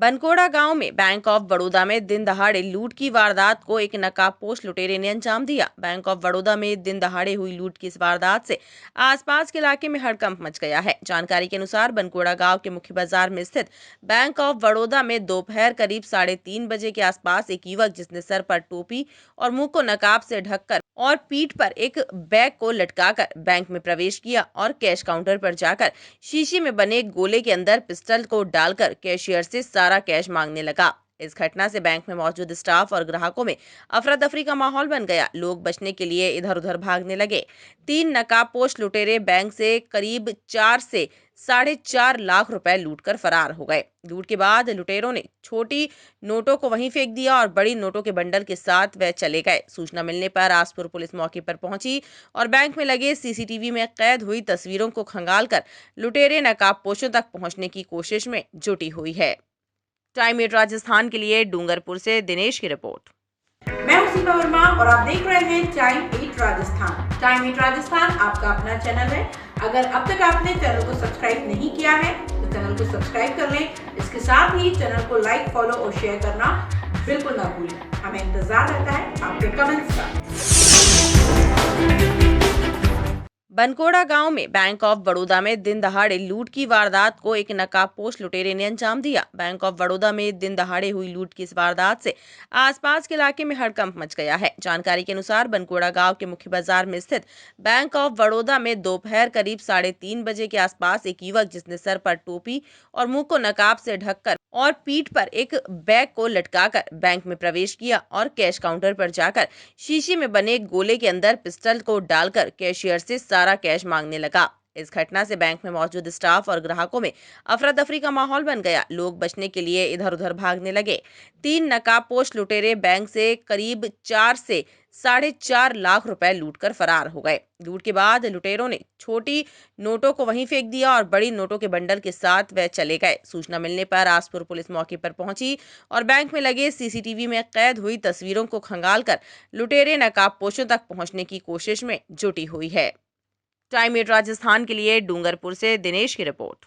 बनकोड़ा गांव में bank of Baroda में दिन दहाड़े लूट की वारदात को एक नकाबपोश लुटेरे ने अंजाम दिया। बैंक ऑफ बड़ौदा में दिन दहाड़े हुई लूट की इस वारदात से आसपास के इलाके में हड़कंप मच गया है। जानकारी के अनुसार बनकोड़ा गांव के मुख्य बाजार में स्थित बैंक ऑफ बड़ौदा में दोपहर करीब 3:30 बजे के आसपास एक युवक, जिसने सर पर टोपी और मुंह को नकाब से ढककर और पीठ पर एक बैग को लटकाकर बैंक में प्रवेश किया और कैश काउंटर पर जाकर शीशे में बने गोले के अंदर पिस्टल को डालकर कैशियर से सारा कैश मांगने लगा। इस घटना से बैंक में मौजूद स्टाफ और ग्राहकों में अफरा तफरी का माहौल बन गया। लोग बचने के लिए इधर उधर भागने लगे। 3 नकाबपोश लुटेरे बैंक से करीब 4 से 4.5 लाख रुपए लूटकर फरार हो गए। लूट के बाद लुटेरों ने छोटी नोटों को वहीं फेंक दिया और बड़ी नोटों के बंडल के साथ वह चले गए। सूचना मिलने पर आसपुर पुलिस मौके पर पहुंची और बैंक में लगे सीसीटीवी में कैद हुई तस्वीरों को खंगालकर लुटेरे नकाबपोशों तक पहुंचने की कोशिश में जुटी हुई है। टाइम 8 राजस्थान के लिए डूंगरपुर से दिनेश की रिपोर्ट। मैं हूं सीमा वर्मा और आप देख रहे हैं टाइम 8 राजस्थान। टाइम 8 राजस्थान आपका अपना चैनल है। अगर अब तक आपने चैनल को सब्सक्राइब नहीं किया है तो चैनल को सब्सक्राइब कर लें। इसके साथ ही चैनल को लाइक, फॉलो और शेयर करना बिल्कुल ना भूलें। हमें इंतजार रहता है आपके कमेंट्स का। बनकोड़ा गांव में बैंक ऑफ बड़ौदा में दिन दहाड़े लूट की वारदात को एक नकाबपोश लुटेरे ने अंजाम दिया। बैंक ऑफ बड़ौदा में दिन दहाड़े हुई लूट की इस वारदात से आसपास के इलाके में हड़कंप मच गया है। जानकारी के अनुसार बनकोड़ा गांव के मुख्य बाजार में स्थित बैंक ऑफ बड़ौदा में दोपहर करीब 3:30 बजे के आसपास एक युवक, जिसने सर पर टोपी और मुंह को नकाब से ढककर और पीठ पर एक बैग को लटकाकर बैंक में प्रवेश किया और कैश काउंटर पर जाकर शीशे में बने गोले के अंदर पिस्टल को डालकर कैशियर से सारा कैश मांगने लगा। इस घटना से बैंक में मौजूद स्टाफ और ग्राहकों में अफरा तफरी का माहौल बन गया। लोग बचने के लिए इधर उधर भागने लगे। 3 नकाबपोश लुटेरे बैंक से करीब 4 से 4.5 लाख रुपए लूटकर फरार हो गए। लूट के बाद लुटेरों ने छोटी नोटों को वहीं फेंक दिया और बड़ी नोटों के बंडल के साथ वह चले गए। सूचना मिलने पर आसपुर पुलिस मौके पर पहुंची और बैंक में लगे सीसीटीवी में कैद हुई तस्वीरों को खंगालकर लुटेरे नकाबपोशों तक पहुंचने की कोशिश में जुटी हुई है। टाइम 8 राजस्थान के लिए डूंगरपुर से दिनेश की रिपोर्ट।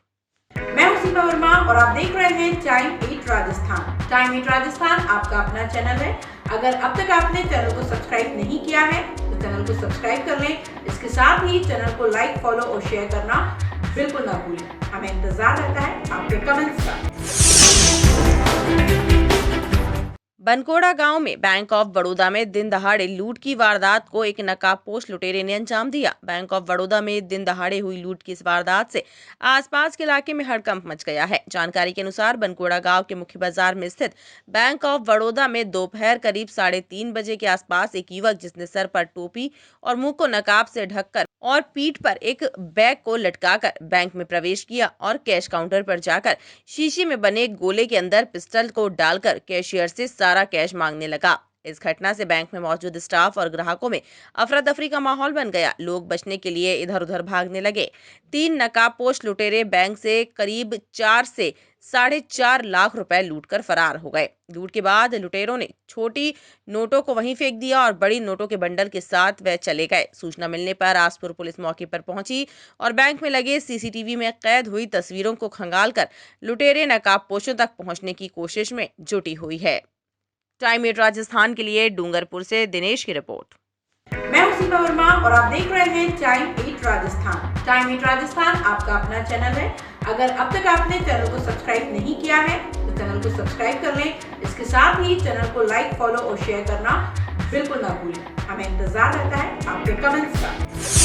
मैं हूं सीमा वर्मा और आप देख रहे हैं टाइम 8 राजस्थान। टाइम 8 राजस्थान आपका अपना चैनल है। अगर अब तक आपने चैनल को सब्सक्राइब नहीं किया है तो चैनल को सब्सक्राइब कर लें। इसके साथ ही चैनल को लाइक, फॉलो और शेयर करना बिल्कुल ना भूलें। हमें इंतजार रहता है आपके कमेंट्स का। बनकोड़ा गांव में बैंक ऑफ बड़ौदा में दिन दहाड़े लूट की वारदात को एक नकाबपोश लुटेरे ने अंजाम दिया। बैंक ऑफ बड़ौदा में दिन दहाड़े हुई लूट की इस वारदात से आसपास के इलाके में हड़कंप मच गया है। जानकारी के अनुसार बनकोड़ा गांव के मुख्य बाजार में स्थित बैंक ऑफ बड़ौदा में दोपहर करीब 3:30 बजे के आसपास एक युवक, जिसने सर पर टोपी और मुंह को नकाब से ढककर और पीठ पर एक बैग को लटकाकर बैंक में प्रवेश किया और कैश काउंटर पर जाकर शीशे में बने गोले के अंदर पिस्टल को डालकर कैशियर से सारा कैश मांगने लगा। इस घटना से बैंक में मौजूद स्टाफ और ग्राहकों में अफरा तफरी का माहौल बन गया। लोग बचने के लिए इधर उधर भागने लगे। 3 नकाबपोश लुटेरे बैंक से करीब 4 से 4.5 लाख रुपए लूटकर फरार हो गए। लूट के बाद लुटेरों ने छोटी नोटों को वहीं फेंक दिया और बड़ी नोटों के बंडल के साथ वह चले गए। सूचना मिलने पर आसपुर पुलिस मौके पर पहुंची और बैंक में लगे सीसीटीवी में कैद हुई तस्वीरों को खंगालकर लुटेरे नकाबपोशों तक पहुंचने की कोशिश में जुटी हुई है। टाइम 8 राजस्थान के लिए डूंगरपुर से दिनेश की रिपोर्ट। मैं हूं सीमा वर्मा और आप देख रहे हैं टाइम 8 राजस्थान। टाइम 8 राजस्थान आपका अपना चैनल है। अगर अब तक आपने चैनल को सब्सक्राइब नहीं किया है तो चैनल को सब्सक्राइब कर लें। इसके साथ ही चैनल को लाइक, फॉलो और शेयर करना बिल्कुल ना भूलें। हमें इंतजार रहता है आपके कमेंट्स का।